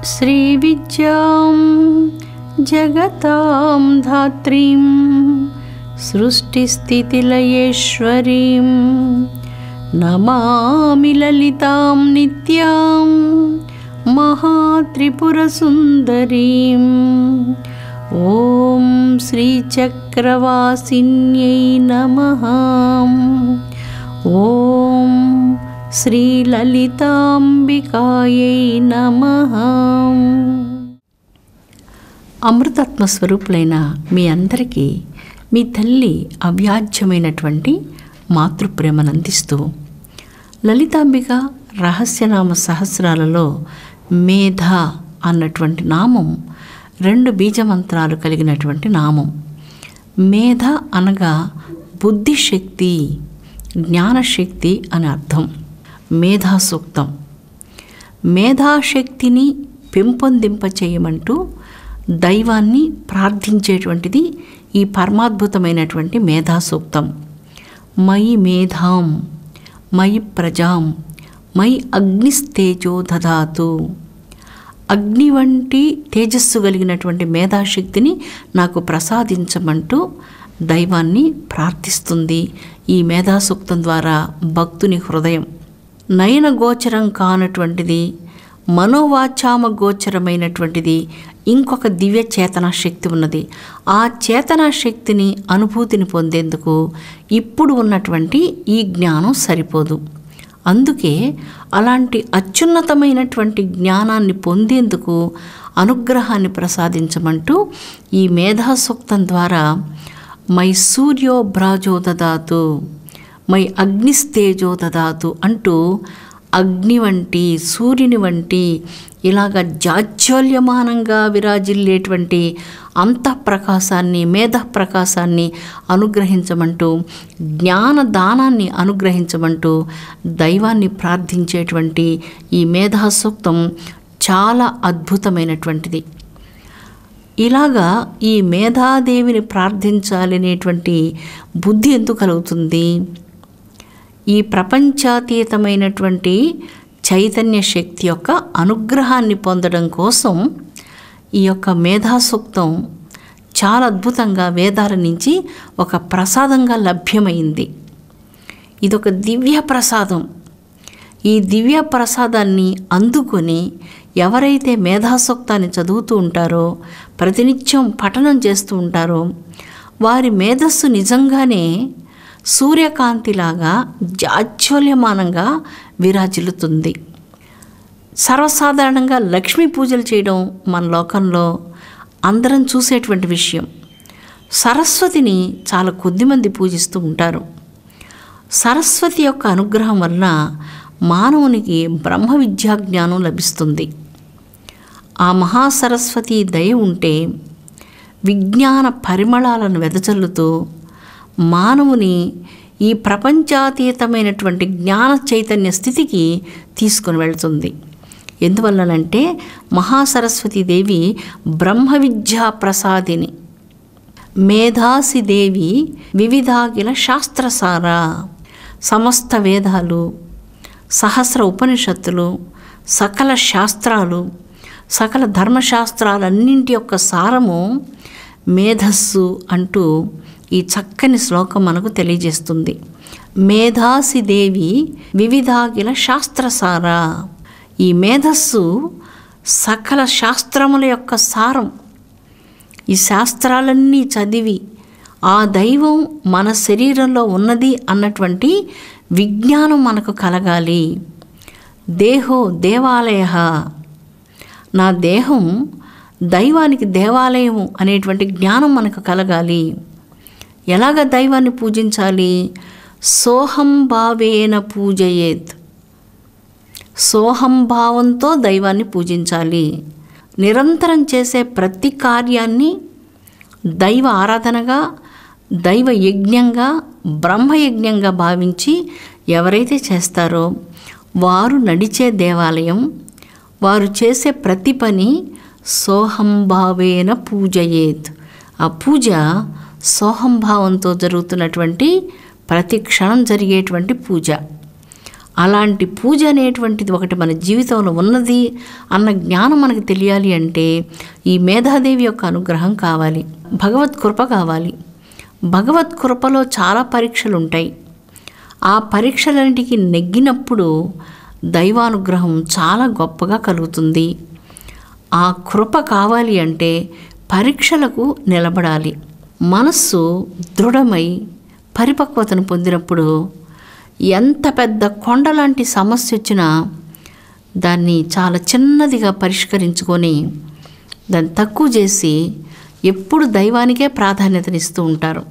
श्रीविद्यां जगतां धात्रीं सृष्टिस्थितिलयेश्वरीं नमामि ललितां नित्यां महात्रिपुरसुन्दरीं। ॐ श्रीचक्रवासिन्यै नमः। ॐ శ్రీలలితాంబికాయై నమః. అమృతత్వ స్వరూపులైన మీ అందరికీ మీ తల్లి అవ్యాజ్యమైనటువంటి మాతృప్రేమను అందిస్తూ లలితాంబిక రహస్యనామ సహస్రాలలో మేధ అన్నటువంటి నామం 2 బీజమంత్రాలు కలిగినటువంటి నామం. మేధ అనగా బుద్ధిశక్తి, జ్ఞానశక్తి అని అర్థం. మేధాసూక్తం మేధాశక్తిని పెంపొందింపచేయమంటూ దైవాన్ని ప్రార్థించేటువంటిది ఈ పరమాద్భుతమైనటువంటి మేధాసూక్తం. మయి మేధాం మయి ప్రజాం మయి అగ్నిస్తేజో దదాతు. అగ్ని వంటి తేజస్సు కలిగినటువంటి మేధాశక్తిని నాకు ప్రసాదించమంటూ దైవాన్ని ప్రార్థిస్తుంది ఈ మేధాసూక్తం ద్వారా భక్తుని హృదయం. నయన గోచరం కానటువంటిది, మనోవాచామ గోచరమైనటువంటిది ఇంకొక దివ్య చేతనా శక్తి ఉన్నది. ఆ చేతనా శక్తిని అనుభూతిని పొందేందుకు ఇప్పుడు ఉన్నటువంటి ఈ జ్ఞానం సరిపోదు. అందుకే అలాంటి అత్యున్నతమైనటువంటి జ్ఞానాన్ని పొందేందుకు అనుగ్రహాన్ని ప్రసాదించమంటూ ఈ మేధాసూక్తం ద్వారా మై సూర్యో భ్రాజో దదాతు మై అగ్నిస్తేజో దదాతు అంటూ అగ్ని వంటి, సూర్యుని వంటి ఇలాగ జాజ్వల్యమానంగా విరాజిల్లేటువంటి అంతఃప్రకాశాన్ని, మేధప్రకాశాన్ని అనుగ్రహించమంటూ, జ్ఞానదానాన్ని అనుగ్రహించమంటూ దైవాన్ని ప్రార్థించేటువంటి ఈ మేధాసూక్తం చాలా అద్భుతమైనటువంటిది. ఇలాగా ఈ మేధాదేవిని ప్రార్థించాలనేటువంటి బుద్ధి ఎందుకు కలుగుతుంది? ఈ ప్రపంచాతీతమైనటువంటి చైతన్య శక్తి యొక్క అనుగ్రహాన్ని పొందడం కోసం ఈ యొక్క మేధాసూక్తం చాలా అద్భుతంగా వేదాల నుంచి ఒక ప్రసాదంగా లభ్యమైంది. ఇదొక దివ్య ప్రసాదం. ఈ దివ్య ప్రసాదాన్ని అందుకొని ఎవరైతే మేధాసూక్తాన్ని చదువుతూ ఉంటారో, ప్రతినిత్యం పఠనం చేస్తూ ఉంటారో, వారి మేధస్సు నిజంగానే సూర్యకాంతిలాగా జాజ్వల్యమానంగా విరాజిల్లుతుంది. సర్వసాధారణంగా లక్ష్మీ పూజలు చేయడం మన లోకంలో అందరం చూసేటువంటి విషయం. సరస్వతిని చాలా కొద్దిమంది పూజిస్తూ ఉంటారు. సరస్వతి యొక్క అనుగ్రహం వలన మానవునికి బ్రహ్మ విద్యా జ్ఞానం లభిస్తుంది. ఆ మహాసరస్వతి దయ ఉంటే విజ్ఞాన పరిమళాలను వెదజల్లుతూ మానవుని ఈ ప్రపంచాతీతమైనటువంటి జ్ఞాన చైతన్య స్థితికి తీసుకొని వెళుతుంది. ఎందువల్లనంటే మహాసరస్వతీదేవి బ్రహ్మ విద్యా ప్రసాదిని. మేధాసి దేవి వివిధాగిల శాస్త్రసార. సమస్త వేదాలు, సహస్ర ఉపనిషత్తులు, సకల శాస్త్రాలు, సకల ధర్మశాస్త్రాలన్నింటి యొక్క సారము మేధస్సు అంటూ ఈ చక్కని శ్లోకం మనకు తెలియజేస్తుంది. మేధాసి దేవి వివిధాగిల శాస్త్రసార. ఈ మేధస్సు సకల శాస్త్రముల యొక్క సారం. ఈ శాస్త్రాలన్నీ చదివి ఆ దైవం మన శరీరంలో ఉన్నది అన్నటువంటి విజ్ఞానం మనకు కలగాలి. దేహో దేవాలయ, నా దేహం దైవానికి దేవాలయము అనేటువంటి జ్ఞానం మనకు కలగాలి. ఎలాగ దైవాన్ని పూజించాలి? సోహంభావేన పూజయేత్. సోహంభావంతో దైవాన్ని పూజించాలి. నిరంతరం చేసే ప్రతి కార్యాన్ని దైవ ఆరాధనగా, దైవ యజ్ఞంగా, బ్రహ్మయజ్ఞంగా భావించి ఎవరైతే చేస్తారో వారు నడిచే దేవాలయం, వారు చేసే ప్రతి పని సోహంభావేన పూజయేత్. ఆ పూజ సోహంభావంతో జరుగుతున్నటువంటి ప్రతి క్షణం జరిగేటువంటి పూజ. అలాంటి పూజ అనేటువంటిది ఒకటి మన జీవితంలో ఉన్నది అన్న జ్ఞానం మనకు తెలియాలి అంటే ఈ మేధాదేవి యొక్క అనుగ్రహం కావాలి, భగవత్ కృప కావాలి. భగవత్ కృపలో చాలా పరీక్షలు ఉంటాయి. ఆ పరీక్షలన్నిటికీ నెగ్గినప్పుడు దైవానుగ్రహం చాలా గొప్పగా కలుగుతుంది. ఆ కృప కావాలి అంటే పరీక్షలకు నిలబడాలి. మనస్సు దృఢమై పరిపక్వతను పొందినప్పుడు ఎంత పెద్ద కొండలాంటి సమస్య వచ్చినా దాన్ని చాలా చిన్నదిగా పరిష్కరించుకొని దాన్ని తక్కువ చేసి ఎప్పుడు దైవానికే ప్రాధాన్యతనిస్తూ ఉంటారు,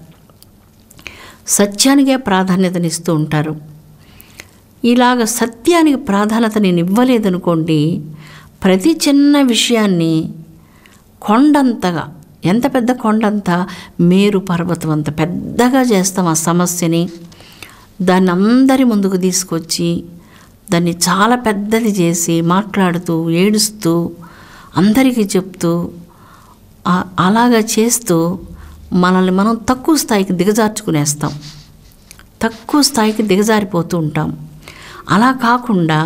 సత్యానికే ప్రాధాన్యతనిస్తూ ఉంటారు. ఇలాగ సత్యానికి ప్రాధాన్యత నేను ఇవ్వలేదనుకోండి, ప్రతి చిన్న విషయాన్ని కొండంతగా, ఎంత పెద్ద కొండంత, మేరు పర్వతం అంత పెద్దగా చేస్తాం ఆ సమస్యని. దాన్ని అందరి ముందుకు తీసుకొచ్చి దాన్ని చాలా పెద్దది చేసి మాట్లాడుతూ ఏడుస్తూ అందరికీ చెప్తూ అలాగా చేస్తూ మనల్ని మనం తక్కువ స్థాయికి దిగజార్చుకునేస్తాం, తక్కువ స్థాయికి దిగజారిపోతూ ఉంటాం. అలా కాకుండా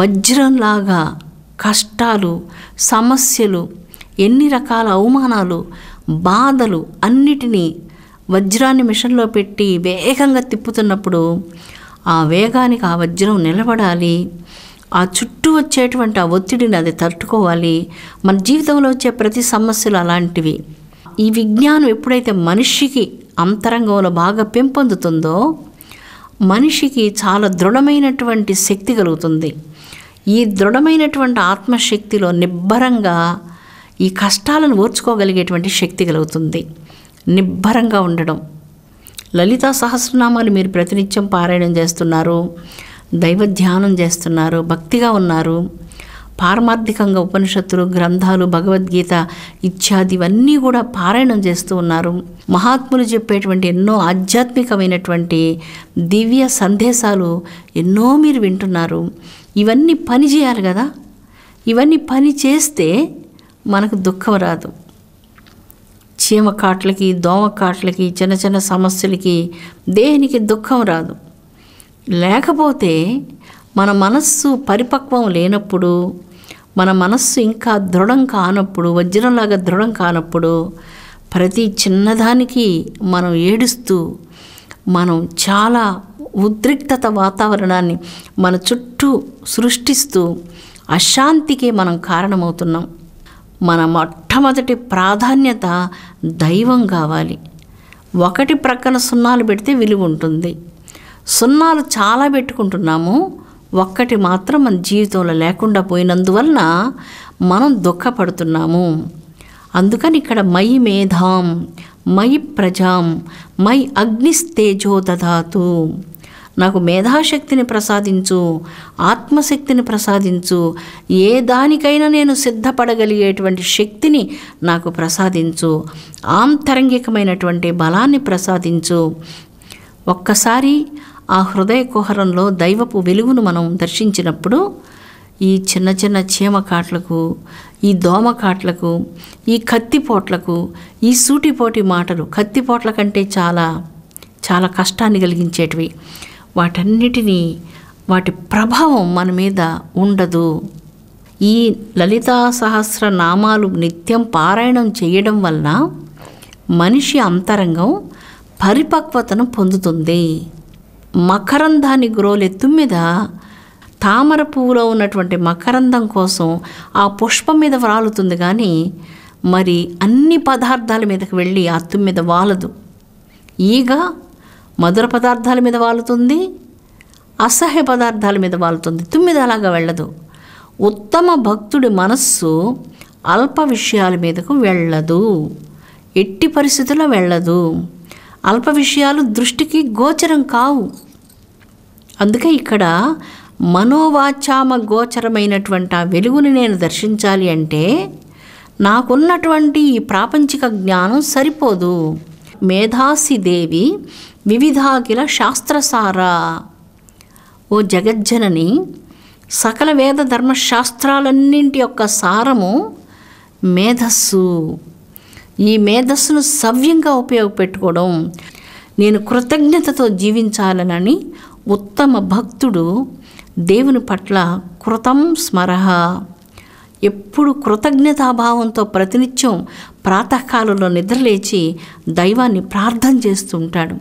వజ్రంలాగా కష్టాలు, సమస్యలు, ఎన్ని రకాల అవమానాలు, బాధలు అన్నిటినీ వజ్రాన్ని మిషన్లో పెట్టి వేగంగా తిప్పుతున్నప్పుడు ఆ వేగానికి ఆ వజ్రం నిలబడాలి. ఆ చుట్టూ వచ్చేటువంటి ఆ ఒత్తిడిని అది తట్టుకోవాలి. మన జీవితంలో వచ్చే ప్రతి సమస్యలు అలాంటివి. ఈ విజ్ఞానం ఎప్పుడైతే మనిషికి అంతరంగంలో బాగా పెంపొందుతుందో మనిషికి చాలా దృఢమైనటువంటి శక్తి కలుగుతుంది. ఈ దృఢమైనటువంటి ఆత్మశక్తిలో నిబ్బరంగా ఈ కష్టాలను ఓర్చుకోగలిగేటువంటి శక్తి కలుగుతుంది. నిబ్బరంగా ఉండడం. లలితా సహస్రనామాలు మీరు ప్రతినిత్యం పారాయణం చేస్తున్నారు, దైవ ధ్యానం చేస్తున్నారు, భక్తిగా ఉన్నారు, పారమార్థికంగా ఉపనిషత్తులు, గ్రంథాలు, భగవద్గీత ఇత్యాదివన్నీ కూడా పారాయణం చేస్తూ ఉన్నారు. మహాత్ములు చెప్పేటువంటి ఎన్నో ఆధ్యాత్మికమైనటువంటి దివ్య సందేశాలు ఎన్నో మీరు వింటున్నారు. ఇవన్నీ పని చేయాలి కదా. ఇవన్నీ పని చేస్తే మనకు దుఃఖం రాదు. చీమకాట్లకి, దోమకాట్లకి, చిన్న చిన్న సమస్యలకి దేనికి దుఃఖం రాదు. లేకపోతే మన మనస్సు పరిపక్వం లేనప్పుడు, మన మనస్సు ఇంకా దృఢం కానప్పుడు, వజ్రంలాగా దృఢం కానప్పుడు ప్రతి చిన్నదానికి మనం ఏడుస్తూ, మనం చాలా ఉద్రిక్తత వాతావరణాన్ని మన చుట్టూ సృష్టిస్తూ అశాంతికి మనం కారణమవుతున్నాం. మన మొట్టమొదటి ప్రాధాన్యత దైవం కావాలి. ఒకటి ప్రక్కన సున్నాలు పెడితే విలువ ఉంటుంది. సున్నాలు చాలా పెట్టుకుంటున్నాము, ఒక్కటి మాత్రం మన జీవితంలో లేకుండా పోయినందువలన మనం దుఃఖపడుతున్నాము. అందుకని ఇక్కడ మయి మేధాం, మయి ప్రజాం, మయి అగ్నిస్తేజో దదాతు. నాకు మేధాశక్తిని ప్రసాదించు, ఆత్మశక్తిని ప్రసాదించు, ఏ దానికైనా నేను సిద్ధపడగలిగేటువంటి శక్తిని నాకు ప్రసాదించు, ఆంతరంగికమైనటువంటి బలాన్ని ప్రసాదించు. ఒక్కసారి ఆ హృదయ కుహరంలో దైవపు వెలుగును మనం దర్శించినప్పుడు ఈ చిన్న చిన్న చీమకాట్లకు, ఈ దోమకాట్లకు, ఈ కత్తిపోట్లకు, ఈ సూటిపోటి మాటలు, కత్తిపోట్ల కంటే చాలా చాలా కష్టాన్ని కలిగించేటివి, వాటన్నిటినీ వాటి ప్రభావం మన మీద ఉండదు. ఈ లలితా సహస్రనామాలు నిత్యం పారాయణం చేయడం వలన మనిషి అంతరంగం పరిపక్వతను పొందుతుంది. మకరందాన్ని గ్రోలే తుమ్మిద తామర పువ్వులో ఉన్నటువంటి మకరందం కోసం ఆ పుష్పం మీద వాలుతుంది, కానీ మరి అన్ని పదార్థాల మీదకి వెళ్ళి ఆ తుమ్మిద వాలదు. ఈగ మధుర పదార్థాల మీద వాలుతుంది, అసహ్య పదార్థాల మీద వాలుతుంది, తుమ్మిద అలాగా వెళ్ళదు. ఉత్తమ భక్తుడి మనస్సు అల్ప విషయాల మీదకు వెళ్ళదు, ఎట్టి పరిస్థితుల్లో వెళ్ళదు. అల్ప విషయాలు దృష్టికి గోచరం కావు. అందుకే ఇక్కడ మనోవాచామ గోచరమైనటువంటి ఆ వెలుగుని నేను దర్శించాలి అంటే నాకున్నటువంటి ఈ ప్రాపంచిక జ్ఞానం సరిపోదు. మేధాసి దేవి వివిధాకిల శాస్త్రసారా. ఓ జగజ్జనని, సకల వేద ధర్మశాస్త్రాలన్నింటి యొక్క సారము మేధస్సు. ఈ మేధస్సును సవ్యంగా ఉపయోగపెట్టుకోవడం, నేను కృతజ్ఞతతో జీవించాలనని ఉత్తమ భక్తుడు దేవుని పట్ల కృతం స్మరః, ఎప్పుడు కృతజ్ఞతాభావంతో ప్రతినిత్యం ప్రాతకాలంలో నిద్రలేచి దైవాన్ని ప్రార్థన చేస్తూ ఉంటాడు.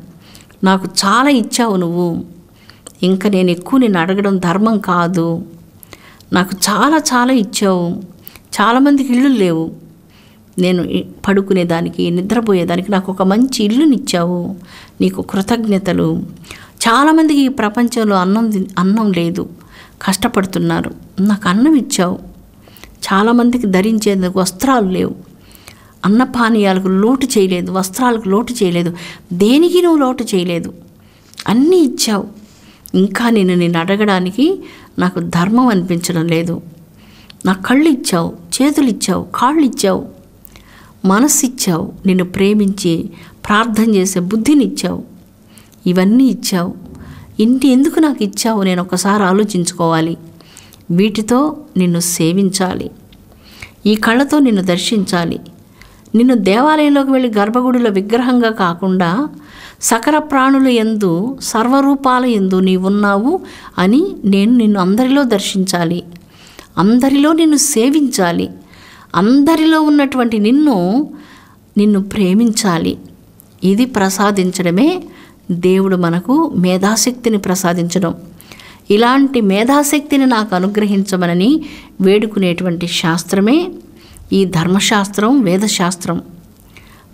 నాకు చాలా ఇచ్చావు నువ్వు, ఇంకా నేను ఎక్కువ నేను అడగడం ధర్మం కాదు, నాకు చాలా చాలా ఇచ్చావు, చాలామందికి ఇళ్ళు లేవు, నేను పడుకునేదానికి నిద్రపోయేదానికి నాకు ఒక మంచి ఇల్లునిచ్చావు, నీకు కృతజ్ఞతలు. చాలామందికి ఈ ప్రపంచంలో అన్నం లేదు, కష్టపడుతున్నారు, నాకు అన్నం ఇచ్చావు. చాలామందికి ధరించేందుకు వస్త్రాలు లేవు, అన్నపానీయాలకు లోటు చేయలేదు, వస్త్రాలకు లోటు చేయలేదు, దేనికి నువ్వు లోటు చేయలేదు, అన్నీ ఇచ్చావు. ఇంకా నేను అడగడానికి నాకు ధర్మం అనిపించడం లేదు. నా కళ్ళు ఇచ్చావు, చేతులు ఇచ్చావు, కాళ్ళు ఇచ్చావు, మనస్సు ఇచ్చావు, నిన్ను ప్రేమించి ప్రార్థన చేసే బుద్ధిని ఇచ్చావు, ఇవన్నీ ఇచ్చావు. ఎందుకు నాకు ఇచ్చావు నేను ఒకసారి ఆలోచించుకోవాలి. వీటితో నిన్ను సేవించాలి, ఈ కళ్ళతో నిన్ను దర్శించాలి. నిన్ను దేవాలయంలోకి వెళ్ళి గర్భగుడిలో విగ్రహంగా కాకుండా సకల ప్రాణుల యందు సర్వరూపాల యందు నీవున్నావు అని నేను నిన్ను అందరిలో దర్శించాలి, అందరిలో నిన్ను సేవించాలి, అందరిలో ఉన్నటువంటి నిన్ను ప్రేమించాలి. ఇది ప్రసాదించడమే దేవుడు మనకు మేధాశక్తిని ప్రసాదించడం. ఇలాంటి మేధాశక్తిని నాకు అనుగ్రహించమని వేడుకునేటువంటి శాస్త్రమే ఈ ధర్మశాస్త్రం, వేదశాస్త్రం.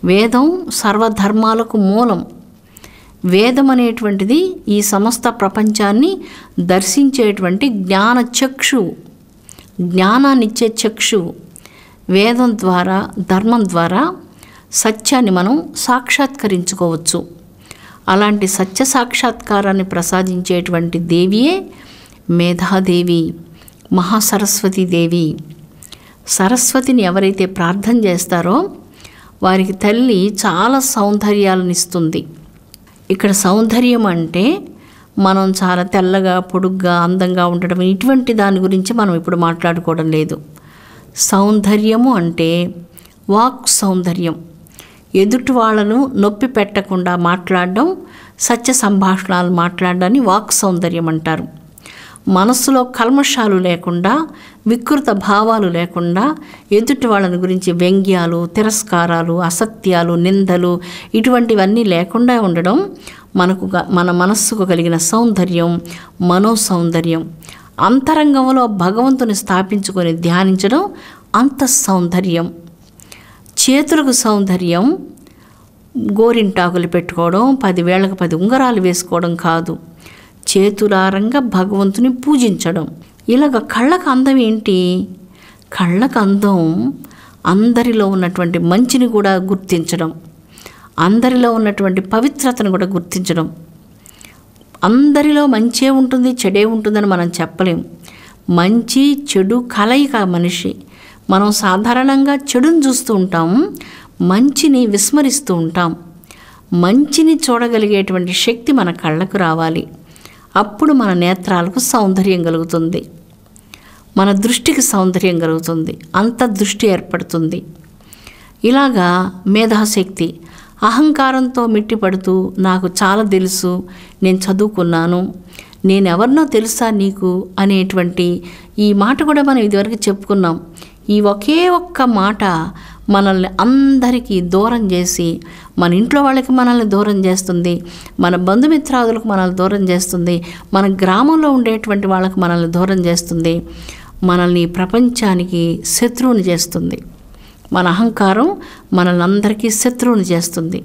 వేదం సర్వధర్మాలకు మూలం. వేదం అనేటువంటిది ఈ సమస్త ప్రపంచాన్ని దర్శించేటువంటి జ్ఞానచక్షువు, జ్ఞానాన్నిచ్చే చక్షువు. వేదం ద్వారా, ధర్మం ద్వారా సత్యాన్ని మనం సాక్షాత్కరించుకోవచ్చు. అలాంటి సత్య సాక్షాత్కారాన్ని ప్రసాదించేటువంటి దేవియే మేధాదేవి, మహాసరస్వతీదేవి. సరస్వతిని ఎవరైతే ప్రార్థన చేస్తారో వారికి తల్లి చాలా సౌందర్యాలను ఇస్తుంది. ఇక్కడ సౌందర్యం అంటే మనం చాలా తెల్లగా, పొడుగ్గా, అందంగా ఉండడం ఇటువంటి దాని గురించి మనం ఇప్పుడు మాట్లాడుకోవడం లేదు. సౌందర్యము అంటే వాక్ సౌందర్యం, ఎదుటి వాళ్ళను నొప్పి పెట్టకుండా మాట్లాడడం, సత్య సంభాషణలు మాట్లాడడాన్ని వాక్ సౌందర్యం అంటారు. మనస్సులో కల్మషాలు లేకుండా, వికృత భావాలు లేకుండా, ఎదుటి వాళ్ళని గురించి వ్యంగ్యాలు, తిరస్కారాలు, అసత్యాలు, నిందలు ఇటువంటివన్నీ లేకుండా ఉండడం మన మనస్సుకు కలిగిన సౌందర్యం, మనోసౌందర్యం. అంతరంగంలో భగవంతుని స్థాపించుకొని ధ్యానించడం అంత సౌందర్యం. చేతులకు సౌందర్యం గోరింటాకులు పెట్టుకోవడం, 10 వేలకు 10 ఉంగరాలు వేసుకోవడం కాదు, చేతులారంగా భగవంతుని పూజించడం. ఇలాగ కళ్ళకు అందం ఏంటి? కళ్ళకు అందం అందరిలో ఉన్నటువంటి మంచిని కూడా గుర్తించడం, అందరిలో ఉన్నటువంటి పవిత్రతను కూడా గుర్తించడం. అందరిలో మంచే ఉంటుంది, చెడే ఉంటుందని మనం చెప్పలేం. మంచి చెడు కలయిక మనిషి. మనం సాధారణంగా చెడును చూస్తూ ఉంటాం, మంచిని విస్మరిస్తూ ఉంటాం. మంచిని చూడగలిగేటువంటి శక్తి మన కళ్ళకు రావాలి. అప్పుడు మన నేత్రాలకు సౌందర్యం కలుగుతుంది, మన దృష్టికి సౌందర్యం కలుగుతుంది, అంతర్దృష్టి ఏర్పడుతుంది. ఇలాగా మేధాశక్తి అహంకారంతో మిట్టిపడుతూ నాకు చాలా తెలుసు, నేను చదువుకున్నాను, నేనెవరినో తెలుసా నీకు అనేటువంటి ఈ మాట కూడా మనం ఇదివరకు చెప్పుకున్నాం. ఈ ఒకే ఒక్క మాట మనల్ని అందరికీ దూరం చేసి, మన ఇంట్లో వాళ్ళకి మనల్ని దూరం చేస్తుంది, మన బంధుమిత్రాదులకు మనల్ని దూరం చేస్తుంది, మన గ్రామంలో ఉండేటువంటి వాళ్ళకి మనల్ని దూరం చేస్తుంది, మనల్ని ప్రపంచానికి శత్రువుని చేస్తుంది. మన అహంకారం మనల్ని అందరికీ శత్రువుని చేస్తుంది.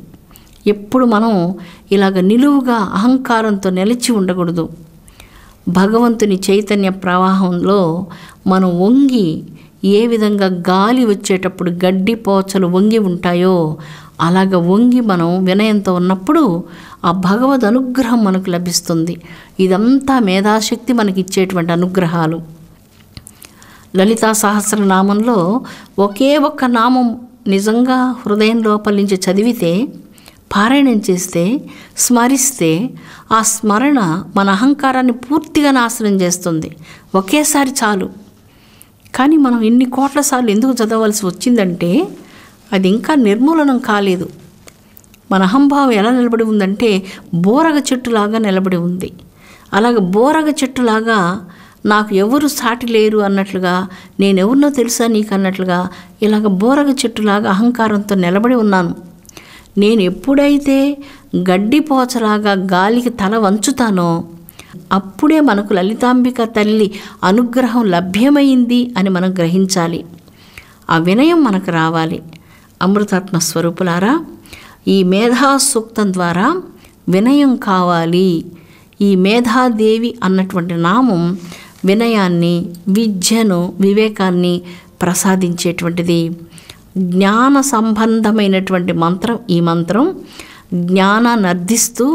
ఎప్పుడు మనం ఇలాగ నిలువుగా అహంకారంతో నిలిచి ఉండకూడదు. భగవంతుని చైతన్య ప్రవాహంలో మనం వంగి, ఏ విధంగా గాలి వచ్చేటప్పుడు గడ్డి పోచలు వంగి ఉంటాయో అలాగ వంగి మనం వినయంతో ఉన్నప్పుడు ఆ భగవద్ అనుగ్రహం మనకు లభిస్తుంది. ఇదంతా మేధాశక్తి మనకి ఇచ్చేటువంటి అనుగ్రహాలు. లలితా సహస్రనామంలో ఒకే ఒక్క నామం నిజంగా హృదయం లోపల నుంచి చదివితే, పారాయణం చేస్తే, స్మరిస్తే ఆ స్మరణ మన అహంకారాన్ని పూర్తిగా నాశనం చేస్తుంది. ఒకేసారి చాలు. కానీ మనం ఇన్ని కోట్ల సార్లు ఎందుకు చదవలసి వచ్చిందంటే అది ఇంకా నిర్మూలనం కాలేదు. మన అహంభావం ఎలా నిలబడి ఉందంటే బోరగ చెట్టులాగా నిలబడి ఉంది. అలాగ బోరగ చెట్టులాగా నాకు ఎవరు సాటి లేరు అన్నట్లుగా, నేనెవరినో తెలుసా నీకు అన్నట్లుగా ఇలాగ బోరగ చెట్టులాగా అహంకారంతో నిలబడి ఉన్నాను. నేను ఎప్పుడైతే గడ్డిపోచలాగా గాలికి తల వంచుతానో అప్పుడే మనకు లలితాంబిక తల్లి అనుగ్రహం లభ్యమైంది అని మనం గ్రహించాలి. ఆ వినయం మనకు రావాలి. అమృతాత్మ స్వరూపులారా, ఈ మేధా సూక్తం ద్వారా వినయం కావాలి. ఈ మేధాదేవి అన్నటువంటి నామం వినయాన్ని, విద్యను, వివేకాన్ని ప్రసాదించేటువంటిది. జ్ఞాన సంబంధమైనటువంటి మంత్రం ఈ మంత్రం. జ్ఞానాన్ని అర్థిస్తూ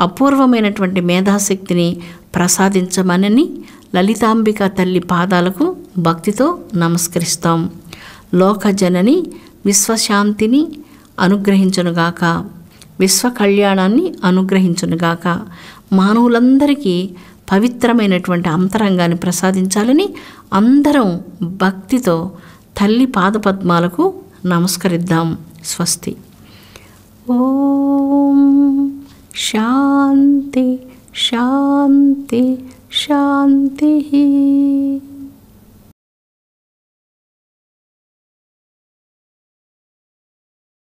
అపూర్వమైనటువంటి మేధాశక్తిని ప్రసాదించమనని లలితాంబిక తల్లి పాదాలకు భక్తితో నమస్కరిస్తాం. లోకజనని విశ్వశాంతిని అనుగ్రహించునుగాక, విశ్వ కళ్యాణాన్ని అనుగ్రహించునుగాక, మానవులందరికీ పవిత్రమైనటువంటి అంతరంగాన్ని ప్రసాదించాలని అందరం భక్తితో తల్లి పాదపద్మాలకు నమస్కరిద్దాం. స్వస్తి. ఓం శాంతి శాంతి శాంతి.